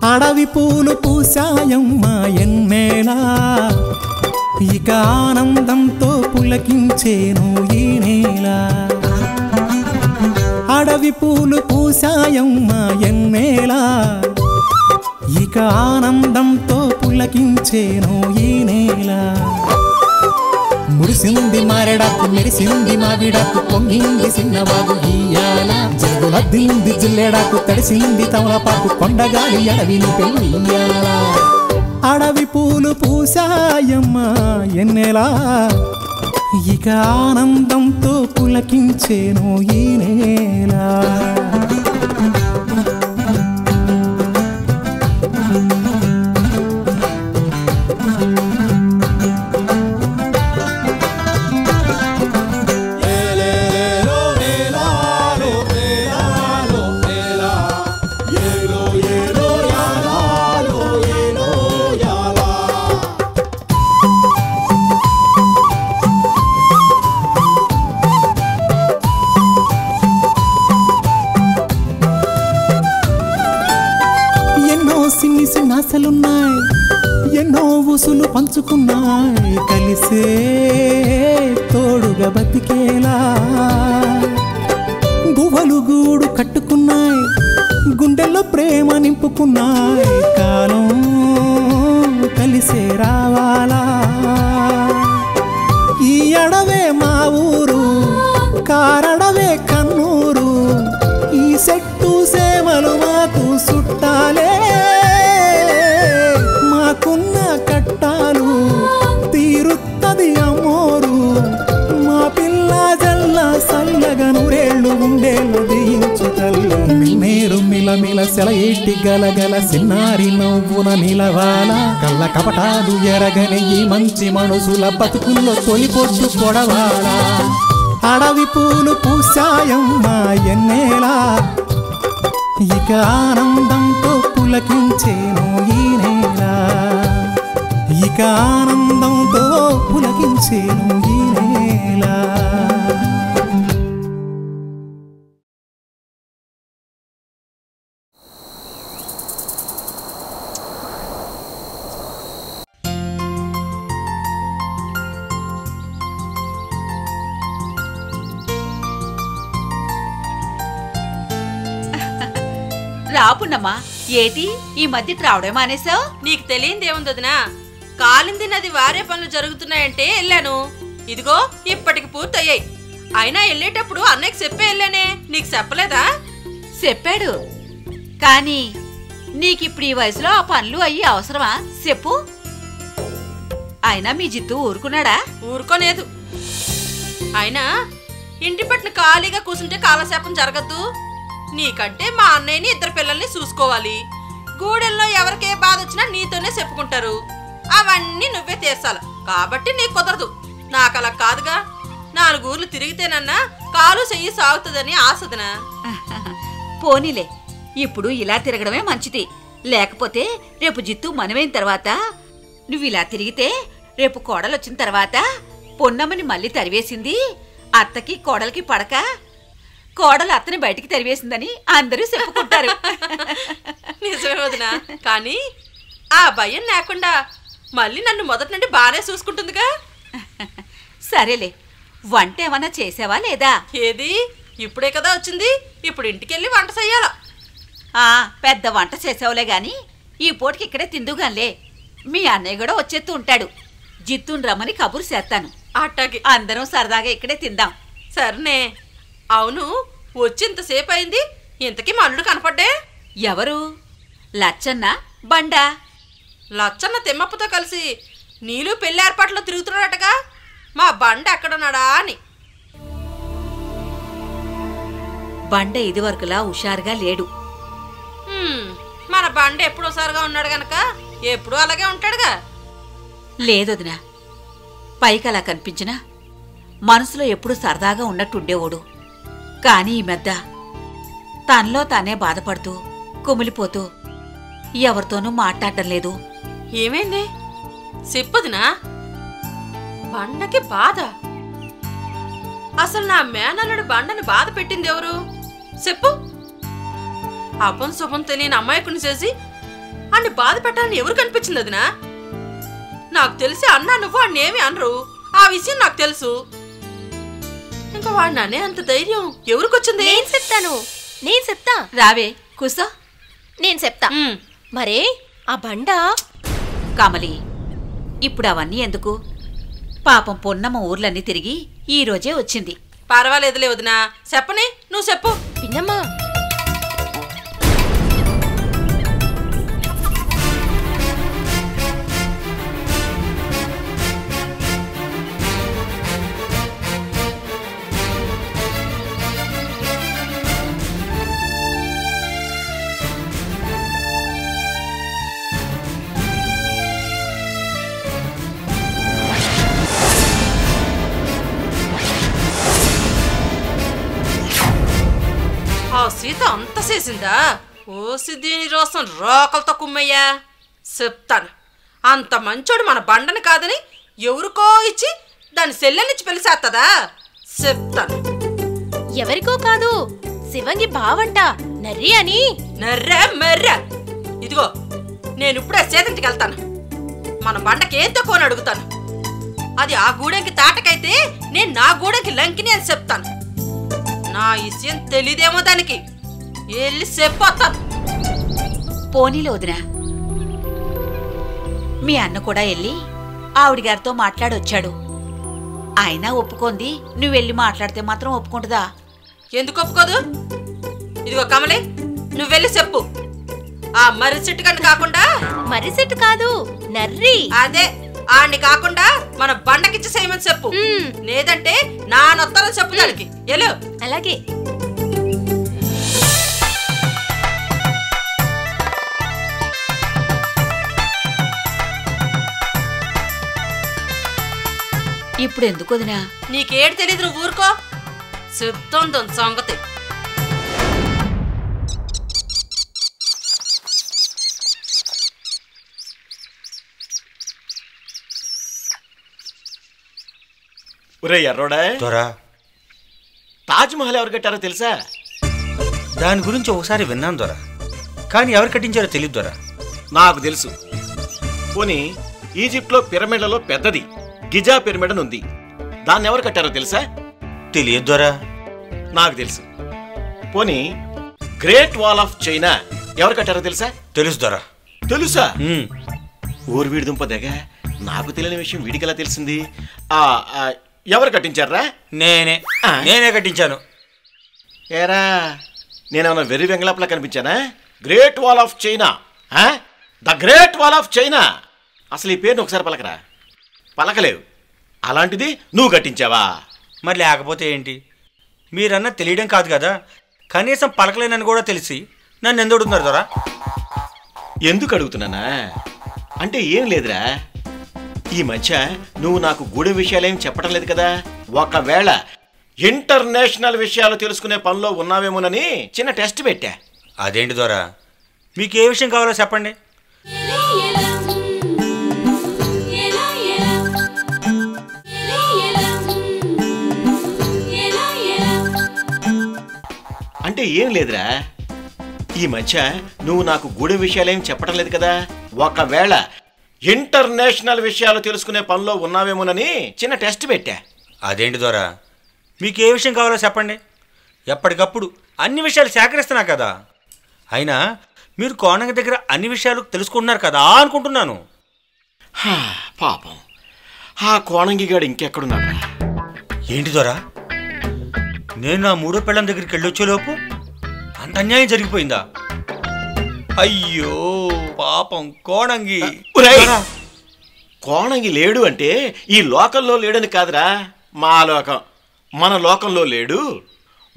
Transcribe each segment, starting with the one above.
అడవి పూలు పూసాయమ్మా ఎన్నేలా, ఇక ఆనందంతో పులకించేను ఈ నేల. అడవి పూలు పూసాయమ్మా ఎన్నేలా, ఇక ఆనందంతో పులకించేను ఈ నేల. మురిసింది మారెడాకు మెరిసింది మావిడాకు పొంగింది సిన్నవాగు ఇయ్యాల. జరుగులద్దింది జిల్లెడాకు తడిసింది తమలపాకు కొండగాలి అడవిని పెళ్ళియ్యాల. అడవి పూలు పూసాయమ్మా ఎన్నెలా, ఇక ఆనందంతో పులకించేను ఈ నేల. సిన్ని సిన్నాసలున్నాయి, ఎన్నో ఊసులు పంచుకున్నాయి, కలిసే తోడుగా బతికేలా. గువ్వలు గూడు కట్టుకున్నాయి, గుండెల్లో ప్రేమ నింపుకున్నాయి, కాలం కలిసే రావాలా. ఈ అడవే మా ఊరు, కారడవే కన్నూరు, ఈ చెట్టు సేమలు మాకు చుట్టాలే. మాకున్న కట్టాలు తీరుత్తది అమ్మోరు, మా పిల్ల జల్ల సల్లగా నూరేళ్ళు ఉండేళ్ళు దీయించు తల్లి. మేరు మిలమిల సెలయేటి గలగల సిన్నారి నవ్వున నిలవాల. కళ్ళ కపటాలు ఎరగని ఈ మంచి మనసుల బతుకుల్లో తొలి పొద్దు కొడవాల. అడవి పూలు పూసాయమ్మా ఎన్నేలా, ఇక ఆనందంతో పులకించేను ఈ నేల. ఇక ఆనందంతో పులకించేను ఈ నేల. రాపున్నమ్మా, ఏటి ఈ మధ్య రావడే మానేసావు? నీకు తెలియందేముందొదినా, కాలింది నది వారే పనులు జరుగుతున్నాయంటే వెళ్ళాను. ఇదిగో ఇప్పటికి పూర్తయ్యాయి. అయినా వెళ్ళేటప్పుడు అన్నయ్యకి చెప్పే వెళ్ళానే, నీకు చెప్పలేదా? చెప్పాడు, కానీ నీకిప్పుడు ఈ వయసులో ఆ పనులు అయ్యి అవసరమా చెప్పు. అయినా మీ జిత్తు ఊరుకున్నాడా? ఊరుకోలేదు. అయినా ఇంటి పట్ల ఖాళీగా కూర్చుంటే కాలశాపం జరగద్దు. నీకంటే మా అన్నయ్యని ఇద్దరు పిల్లల్ని చూసుకోవాలి. గూడెల్లో ఎవరికే బాధ వచ్చినా నీతోనే చెప్పుకుంటారు. అవన్నీ నువ్వే తీర్చాలి కాబట్టి నీకు కుదరదు. నాకు అలా కాదుగా. 4 ఊర్లు తిరిగితేనన్నా కాలు చెయ్యి సాగుతుందని ఆసదనా. పోనీలే, ఇప్పుడు ఇలా తిరగడమే మంచిది. లేకపోతే రేపు జిత్తు మనమైన తర్వాత నువ్వు ఇలా తిరిగితే రేపు కోడలొచ్చిన తర్వాత పొన్నమ్మని మళ్ళీ తరివేసింది, అత్తకి కోడలికి పడక కోడలు అత్తని బయటికి తరివేసిందని అందరూ చెప్పుకుంటారు. నిజమే వదినా, కానీ ఆ భయం లేకుండా మళ్ళీ నన్ను మొదటి నుండి బాగానే చూసుకుంటుందిగా. సరేలే, వంట ఏమన్నా చేసావా లేదా? ఏది, ఇప్పుడే కదా వచ్చింది. ఇప్పుడు ఇంటికెళ్ళి వంట చెయ్యాలా? పెద్ద వంట చేసావులే గాని ఈ పూటకి ఇక్కడే తిందుగానిలే. మీ అన్నయ్య కూడా వచ్చేస్తూ ఉంటాడు. జిత్తుని రమ్మని కబురు చేస్తాను. అట్టాకి అందరం సరదాగా ఇక్కడే తిందాం. సరేనే. అవును, వచ్చి ఇంతసేపు అయింది, ఇంతకీ మా అల్లుడు కనపడ్డే? ఎవరు? లచ్చన్న బండా? లచ్చన్న తిమ్మప్పతో కలిసి నీళ్ళు పెళ్లి ఏర్పాట్లో తిరుగుతున్నాడటగా. మా బండ ఎక్కడున్నాడా అని. బండ ఇదివరకులా హుషారుగా లేడు. మన బండ ఎప్పుడు ఒకసారిగా ఉన్నాడు గనక ఎప్పుడు అలాగే ఉంటాడుగా. లేదొదినా, పైకి అలా కనిపించినా మనసులో ఎప్పుడు సరదాగా ఉన్నట్టుండేవాడు. కానీ ఈ మధ్య తనలో తానే బాధపడుతూ కుమిలిపోతూ ఎవరితోనూ మాట్లాడటం లేదు. ఏమైంది చెప్పదునా? బండకి బాధ? అసలు నా మేనల్లుడు బండని బాధ పెట్టింది ఎవరు చెప్పు? అపం శుభం తెలియని అమ్మాయికుని చేసి అన్ని బాధ పెట్టాలని ఎవరు కనిపించింది అదినా? నాకు తెలిసి అన్నా నువ్వు అన్ని ఏమి అనరు, ఆ విషయం నాకు తెలుసు. ఇంకా వాడిని అనే అంత ధైర్యం ఎవరికొచ్చింది? నేను చెప్తా. రావే కూసో. నేను చెప్తా. మరే ఆ బండ కమలి, ఇప్పుడు అవన్నీ ఎందుకు? పాపం పొన్నమ్మ ఊర్లన్నీ తిరిగి ఈ రోజే వచ్చింది. పర్వాలేదులే వదినా, చెప్పని నువ్వు చెప్పు. పిన్నమ్మా, ఆ సీత అంత చేసిందా? ఓసి దీని రోసం రోకలతో కుమ్మయ్యా. చెప్తాను, అంత మంచోడు మన బండని కాదని ఎవరికో ఇచ్చి దాని సెల్లెనిచ్చి పెళ్లి చేస్తుందా? చెప్తాను. ఎవరికో కాదు, శివంగి బావంట నర్రి అని. నర్రా మర్రా, ఇదిగో నేను ఇప్పుడే సేదంటికి వెళ్తాను. మన బండకి ఏం తక్కువ అని అడుగుతాను. అది ఆ గూడెంకి తాటకైతే నేను నా గూడెంకి లంకిని అని చెప్తాను. నా విషయం తెలీదేమో దానికి, వెళ్ళి చెప్పొస్తాను. పోనీలో వదినా, మీ అన్న కూడా వెళ్ళి ఆవిడ గారితో మాట్లాడొచ్చాడు. అయినా ఒప్పుకోంది, నువ్వు వెళ్ళి మాట్లాడితే మాత్రం ఒప్పుకుంటుందా? ఎందుకు ఒప్పుకోదు? ఇదిగో కమలి, నువ్వు వెళ్ళి చెప్పు. ఆ మర్రి చెట్టు కన్నా కాకుండా, మర్రి చెట్టు కాదు నర్రి, అదే ఆడిని కాకుండా మన బండకిచ్చి చేయమని చెప్పు. లేదంటే నా నొత్తరం చెప్పు దానికి. ఎలు. అలాగే. ఇప్పుడు ఎందుకు వదినా? నీకేడు తెలీదు, నువ్వు ఊరుకో. చెప్తోంది సంగతి. ఒరే ఎర్రోడా, దొరా, తాజ్మహల్ ఎవరు కట్టారో తెలుసా? దాని గురించి ఒకసారి విన్నాను దొరా, కానీ ఎవరు కట్టించారో తెలియదు దొరా. నాకు తెలుసు. పోనీ ఈజిప్ట్లో పిరమిడ్లలో పెద్దది గిజా పిరమిడ్ అని ఉంది. దాన్ని ఎవరు కట్టారో తెలుసా? తెలియదు దొరా. నాకు తెలుసు. పోనీ గ్రేట్ వాల్ ఆఫ్ చైనా ఎవరు కట్టారో తెలుసా? తెలుసు దొరా. తెలుసా? ఊరు వీడి దుంప దగ్గ నాకు తెలియని విషయం వీడికి ఎలా తెలిసింది? ఎవరు కట్టించారా? నేనే కట్టించాను. ఏరా, నేనేమన్నా వెర్రి వెంగళాపులా కనిపించానా? Great wall of China, the great wall of China. అసలు ఈ పేరుని ఒకసారి పలకరా. పలకలేవు. అలాంటిది నువ్వు కట్టించావా? మరి లేకపోతే ఏంటి? మీరన్నా తెలియడం కాదు కదా, కనీసం పలకలేనని కూడా తెలిసి నన్ను ఎందుకు అడుగుతున్నారు దొరా? ఎందుకు అడుగుతున్నానా అంటే ఏం లేదురా, ఈ మధ్య నువ్వు నాకు గూడెం విషయాలేం చెప్పడం లేదు కదా. ఒకవేళ ఇంటర్నేషనల్ విషయాలు తెలుసుకునే పనిలో ఉన్నావేమోనని చిన్న టెస్ట్ పెట్టా. అదేంటి దొరా, మీకు ఏ విషయం కావాలో చెప్పండి. అంటే ఏం లేదురా, ఈ మధ్య నువ్వు నాకు గూడెం విషయాలేం చెప్పడం లేదు కదా. ఒకవేళ ఇంటర్నేషనల్ విషయాలు తెలుసుకునే పనిలో ఉన్నావేమోనని చిన్న టెస్ట్ పెట్టా. అదేంటి దొరా, మీకు ఏ విషయం కావాలో చెప్పండి. ఎప్పటికప్పుడు అన్ని విషయాలు సేకరిస్తున్నా కదా. అయినా మీరు కోనంగ దగ్గర అన్ని విషయాలు తెలుసుకుంటున్నారు కదా అనుకుంటున్నాను. పాపం ఆ కోణంగిగాడు ఇంకెక్కడున్నాడా? ఏంటి దొరా, నేను నా మూడో పెళ్ళం దగ్గరికి వెళ్ళొచ్చేలోపు అంత అన్యాయం జరిగిపోయిందా? అయ్యో పాపం కోణంగి. ఒరేయ్! కోణంగి లేడు అంటే ఈ లోకంలో లేడని కాదురా, మా లోకం. మన లోకంలో లేడు,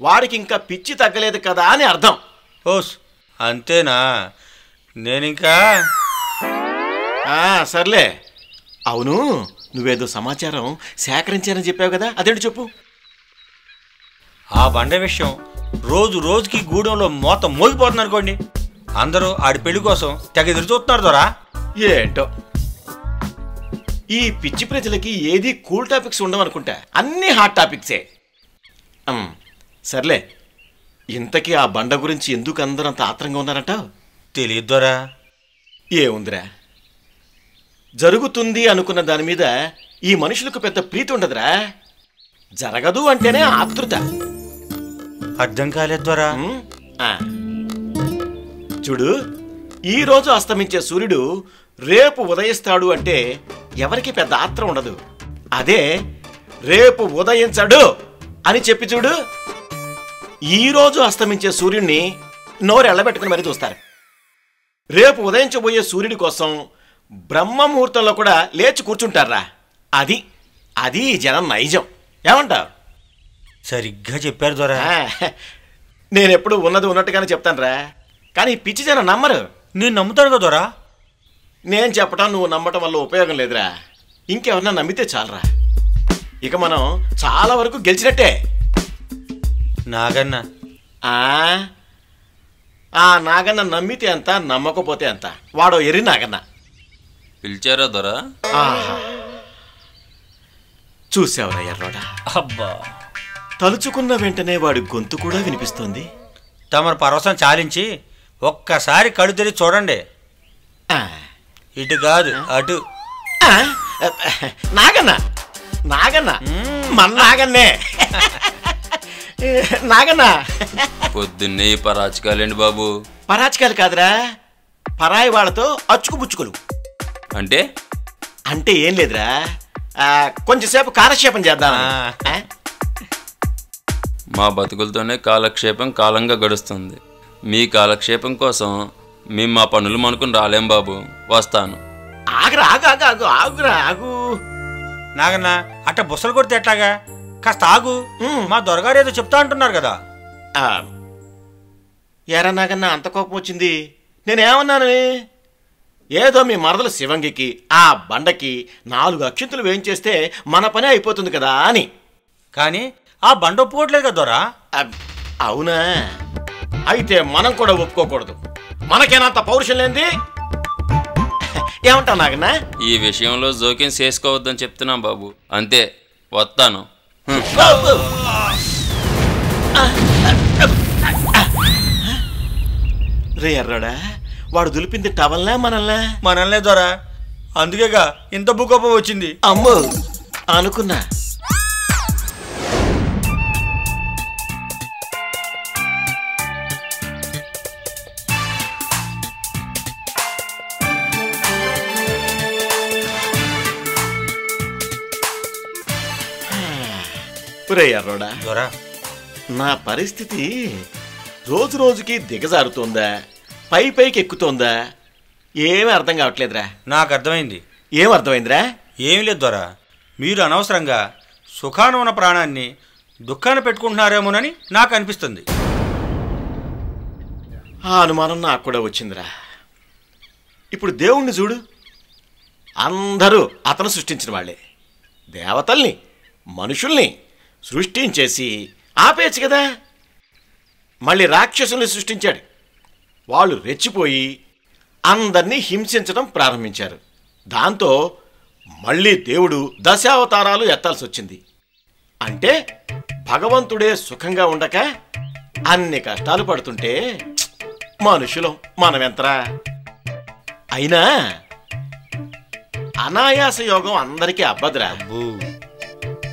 వాడికి ఇంకా పిచ్చి తగ్గలేదు కదా అని అర్థం. ఓస్ అంతేనా? నేనింకా సర్లే. అవును, నువ్వేదో సమాచారం సేకరించానని చెప్పావు కదా, అదేంటి చెప్పు. ఆ బండ విషయం రోజు రోజుకి గూడెంలో మోత మోగిపోతుంది అనుకోండి. అందరూ ఆడి పెళ్లి కోసం తెగ ఎదురు చూస్తున్నారు దొరా. ఏంటో ఈ పిచ్చి ప్రజలకి ఏది కూల్ టాపిక్స్ ఉండవనుకుంటా, అన్నీ హాట్ టాపిక్సే. సర్లే, ఇంతకీ ఆ బండ గురించి ఎందుకు అందరూ అంత ఆత్రంగా ఉన్నారంటావు? తెలియదు దొరా. ఏముందిరా, జరుగుతుంది అనుకున్న దాని మీద ఈ మనుషులకు పెద్ద ప్రీతి ఉండదురా. జరగదు అంటేనే ఆతృత. అర్థం కాలేదు దొరా. చూడు, ఈరోజు అస్తమించే సూర్యుడు రేపు ఉదయిస్తాడు అంటే ఎవరికి పెద్ద ఆత్రం ఉండదు. అదే రేపు ఉదయించడు అని చెప్పి చూడు, ఈరోజు అస్తమించే సూర్యుడిని నోరెళ్ళబెట్టుకుని మరీ చూస్తారు. రేపు ఉదయించబోయే సూర్యుడి కోసం బ్రహ్మముహూర్తంలో కూడా లేచి కూర్చుంటారా. అది అది జనం నైజం. ఏమంటావు? సరిగ్గా చెప్పారు దొరా. నేనెప్పుడు ఉన్నది ఉన్నట్టుగానే చెప్తానురా, కానీ పిచ్చి జనం నమ్మరు. నేను నమ్ముతాను కదా దొరా. నేను చెప్పటం నువ్వు నమ్మటం వల్ల ఉపయోగం లేదురా. ఇంకెవరన్నా నమ్మితే చాలరా, ఇక మనం చాలా వరకు గెలిచినట్టే. నాగన్న ఆ నాగన్న నమ్మితే ఎంత, నమ్మకపోతే ఎంత. వాడో ఎర్రి నాగన్న. పిలిచారా దొరా? చూసావురా ఎర్రోడా, అబ్బా, తలుచుకున్న వెంటనే వాడి గొంతు కూడా వినిపిస్తోంది. తమరు పరవశం చాలించి ఒక్కసారి కళ్ళు తెరిచి చూడండి. ఇటు కాదు అటు. నాగన్న నాగన్న మన నాగన్నే. నాగన్న పొద్దున్నే ఈ పరాచకాలేండి బాబు? పరాచకాలు కాదురా, పరాయి వాళ్ళతో అచ్చుకుబుచ్చుకులు. అంటే అంటే ఏం లేదురా, కొంచెంసేపు కాలక్షేపం చేద్దాం. మా బతుకులతోనే కాలక్షేపం కాలంగా గడుస్తుంది. మీ కాలక్షేపం కోసం మేము మా పనులు మనుకుని రాలేం బాబు. వస్తాను. ఆగురా, ఆగు ఆగురా, ఆగు. నాగన్న అట్ట బుసలు కొడితే ఎట్లాగా? కాస్త ఆగు. మా దొరగారు ఏదో చెప్తా అంటున్నారు కదా. ఎరా నాగన్న, అంత కోపం వచ్చింది? నేనేమన్నాను? ఏదో మీ మరదలు శివంగికి ఆ బండకి 4 అక్షింతలు వేయించేస్తే మన పని అయిపోతుంది కదా అని. కానీ ఆ బండ ఒప్పుకోవట్లేదు కదా దొరా. అవునా? అయితే మనం కూడా ఒప్పుకోకూడదు. మనకేనంత పౌరుషం లేనిది. ఏమంటావు నాగన్న? ఈ విషయంలో జోక్యం చేసుకోవద్దని చెప్తున్నాం బాబు. అంతే, వస్తాను. రే ఎర్రడా, వాడు దులిపింది టవల్లా మనల్లా? మనల్నే దొరా. అందుకేగా ఇంత భూకంపం వచ్చింది. అమ్మో అనుకున్నా. రే ఎర్రోడా, దొరా, నా పరిస్థితి రోజు రోజుకి దిగజారుతోందా, పైకి ఎక్కుతోందా, ఏమీ అర్థం కావట్లేదురా. నాకు అర్థమైంది. ఏం అర్థమైందిరా? ఏమి లేదు దొరా. మీరు అనవసరంగా సుఖాన ఉన్న ప్రాణాన్ని దుఃఖాన పెట్టుకుంటున్నారేమోనని నాకు అనిపిస్తుంది. ఆ అనుమానం నాకు కూడా వచ్చిందిరా. ఇప్పుడు దేవుణ్ణి చూడు, అందరూ అతను సృష్టించిన వాళ్ళే. దేవతల్ని, మనుషుల్ని సృష్టించేసి ఆపేయచ్చు కదా. మళ్ళీ రాక్షసుల్ని సృష్టించాడు. వాళ్ళు రెచ్చిపోయి అందరినీ హింసించడం ప్రారంభించారు. దాంతో మళ్ళీ దేవుడు దశావతారాలు ఎత్తాల్సి వచ్చింది. అంటే భగవంతుడే సుఖంగా ఉండక అన్ని కష్టాలు పడుతుంటే మనుషులం మనమెంతరా. అయినా అనాయాస యోగం అందరికీ అబ్బదురా.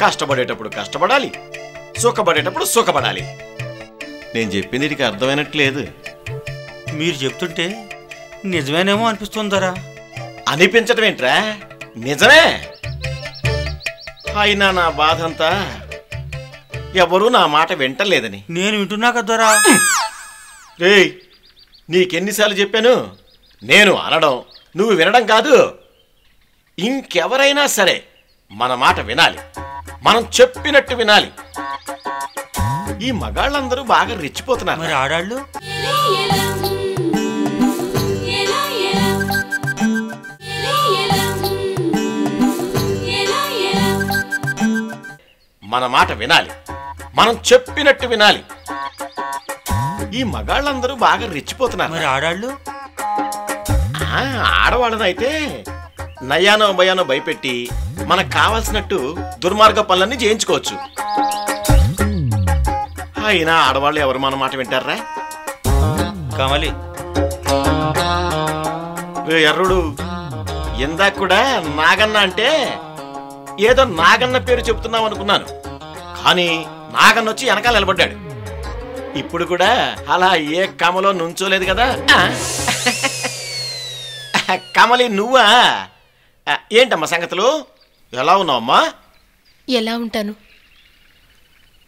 కష్టపడేటప్పుడు కష్టపడాలి, సుఖపడేటప్పుడు సుఖపడాలి. నేను చెప్పింది నీకు అర్థమైనట్లేదు. మీరు చెప్తుంటే నిజమేనేమో అనిపిస్తుందరా. అనిపించటం ఏంట్రా? నిజమే. అయినా నా బాధంతా ఎవరూ నా మాట వింటలేదని. నేను వింటున్నా కదరా. రేయ్, నీకెన్నిసార్లు చెప్పాను, నేను అనడం నువ్వు వినడం కాదు. ఇంకెవరైనా సరే మన మాట వినాలి, మనం చెప్పినట్టు వినాలి. ఈ మగాళ్ళందరూ బాగా రెచ్చిపోతున్నారు. మరి ఆడాళ్ళు? మన మాట వినాలి, మనం చెప్పినట్టు వినాలి. ఈ మగాళ్ళందరూ బాగా రెచ్చిపోతున్నారు. మరి ఆడాళ్ళు? ఆడవాళ్ళనైతే నయానో భయానో భయపెట్టి మనకు కావాల్సినట్టు దుర్మార్గ పనులన్నీ చేయించుకోవచ్చు. అయినా ఆడవాళ్ళు ఎవరు మన మాట వింటారా? కమలి, ఎర్రుడు ఇందాక కూడా నాగన్న అంటే ఏదో నాగన్న పేరు చెప్తున్నాం అనుకున్నాను, కానీ నాగన్న వచ్చి వెనకాల నిలబడ్డాడు. ఇప్పుడు కూడా అలా ఏ కమలో నుంచోలేదు కదా. కమలి, నువ్వా? ఏంటమ్మా సంగతులు? ఎలా ఉన్నావమ్మా? ఎలా ఉంటాను?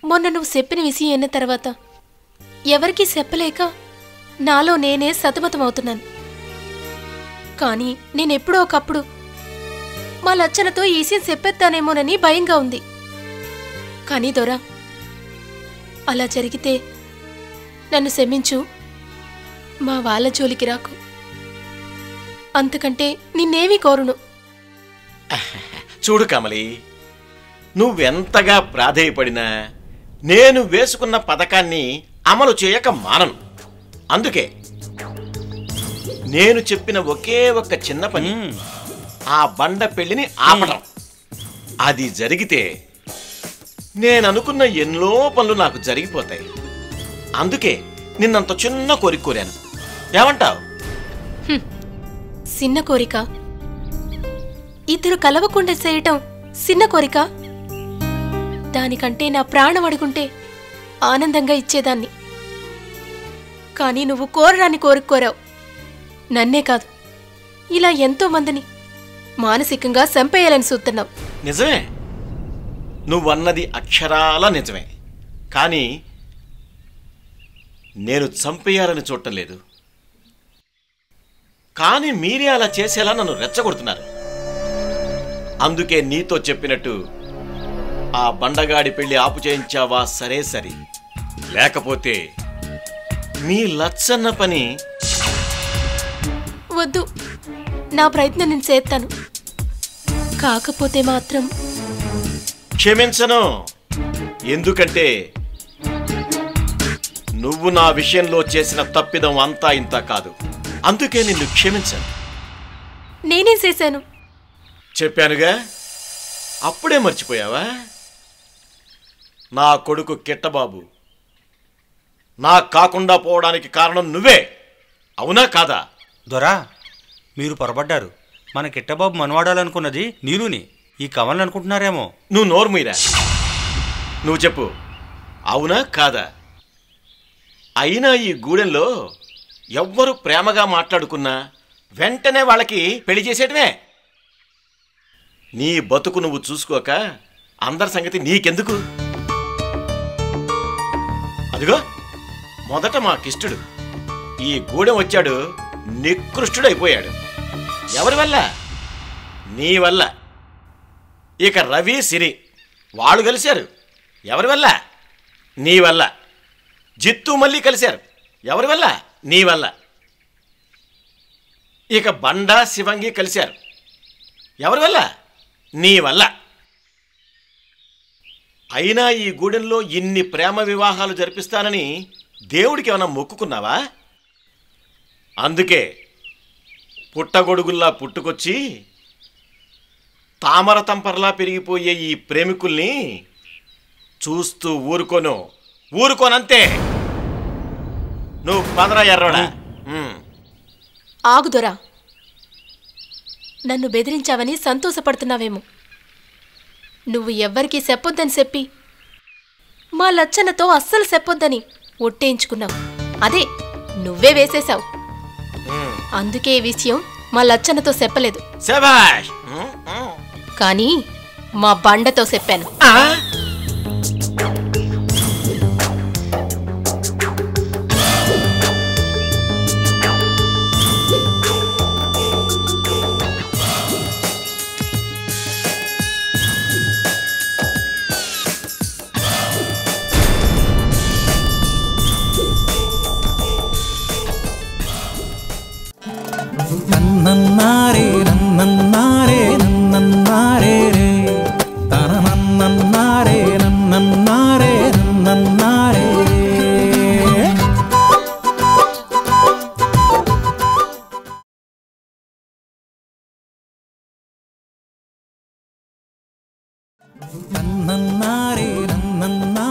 మొన్న నువ్వు చెప్పిన విషయం అయిన తర్వాత ఎవరికీ చెప్పలేక నాలో నేనే సతమతమవుతున్నాను. కానీ నేనెప్పుడో ఒకప్పుడు మా లచ్చనతో ఈ విషయం చెప్పేస్తానేమోనని భయంగా ఉంది. కానీ దొరా, అలా జరిగితే నన్ను క్షమించు, మా వాళ్ళ జోలికి రాకు. అంతకంటే నిన్నేమీ కోరును. చూడు కమలి, నువ్వెంతగా ప్రాధేయపడినా నేను వేసుకున్న పథకాన్ని అమలు చేయక మానను. అందుకే నేను చెప్పిన ఒకే ఒక్క చిన్న పని, ఆ బండ పెళ్లిని ఆపడం. అది జరిగితే నేననుకున్న ఎన్నో పనులు నాకు జరిగిపోతాయి. అందుకే నిన్నంత చిన్న కోరిక కోరాను. ఏమంటావు? చిన్న కోరిక? ఇద్దరు కలవకుండా చేయటం చిన్న కోరిక? దానికంటే నా ప్రాణం అడుగుంటే ఆనందంగా ఇచ్చేదాన్ని. కానీ నువ్వు కోరడాన్ని కోరావు. నన్నే కాదు, ఇలా ఎంతో మందిని మానసికంగా చంపేయాలని చూస్తున్నావు. నిజమే, నువ్వన్నది అక్షరాల నిజమే. కానీ నేను చంపేయాలని చూడటం లేదు. కానీ మీరే అలా చేసేలా నన్ను రెచ్చగొడుతున్నారు. అందుకే నీతో చెప్పినట్టు ఆ బండగాడి పెళ్లి ఆపు చేయించావా? సరే సరి, లేకపోతే మీ లచ్చన్న పని. వద్దు, నా ప్రయత్నం నేను చేస్తాను. కాకపోతే మాత్రం క్షమించను. ఎందుకంటే నువ్వు నా విషయంలో చేసిన తప్పిదం అంతా ఇంత కాదు. అందుకే నిన్ను క్షమించను. నేనేం చేశాను? చెప్పానుగా, అప్పుడే మర్చిపోయావా? నా కొడుకు కిట్టబాబు నా కాకుండా పోవడానికి కారణం నువ్వే. అవునా కాదా? దొరా, మీరు పొరపడ్డారు. మన కిట్టబాబు మనవాడాలనుకున్నది నీలుని, ఈ కమల్ని అనుకుంటున్నారేమో. నువ్వు నోరు మీరా. నువ్వు చెప్పు, అవునా కాదా? అయినా ఈ గూడెంలో ఎవ్వరు ప్రేమగా మాట్లాడుకున్నా వెంటనే వాళ్ళకి పెళ్లి చేసేయటమే. నీ బతుకు నువ్వు చూసుకోక అందరి సంగతి నీకెందుకు? అదిగో, మొదట మా కిష్టుడు ఈ గూడెం వచ్చాడు, నికృష్టుడైపోయాడు. ఎవరి వల్ల? నీ వల్ల. ఇక రవి, సిరి వాళ్ళు కలిశారు. ఎవరి వల్ల? నీ వల్ల. జిత్తు మళ్ళీ కలిశారు. ఎవరి వల్ల? నీ వల్ల. ఇక బండా, శివంగి కలిశారు. ఎవరి వల్ల? నీ వల్ల. అయినా ఈ గూడెంలో ఇన్ని ప్రేమ వివాహాలు జరిపిస్తానని దేవుడికి ఏమైనా మొక్కుకున్నావా? అందుకే పుట్టగొడుగుల్లా పుట్టుకొచ్చి తామర తంపరలా పెరిగిపోయే ఈ ప్రేమికుల్ని చూస్తూ ఊరుకోనంతే. నువ్వు పదరా ఎర్రోడా. ఆగుదొరా, నన్ను బెదిరించావని సంతోషపడుతున్నావేమో. నువ్వు ఎవ్వరికీ చెప్పొద్దని చెప్పి మా లచ్చనతో అస్సలు చెప్పొద్దని ఒట్టేయించుకున్నావు. అదే నువ్వే వేసేశావు. అందుకే ఈ విషయం మా లచ్చనతో చెప్పలేదు. శభాష్. కానీ మా బండతో చెప్పాను. నన్నన్నారే నన్నన్నారే నన్నన్నారే రే తన నన్నన్నారే నన్నన్నారే నన్నన్నారే నన్నన్నారే నన్నన్నారే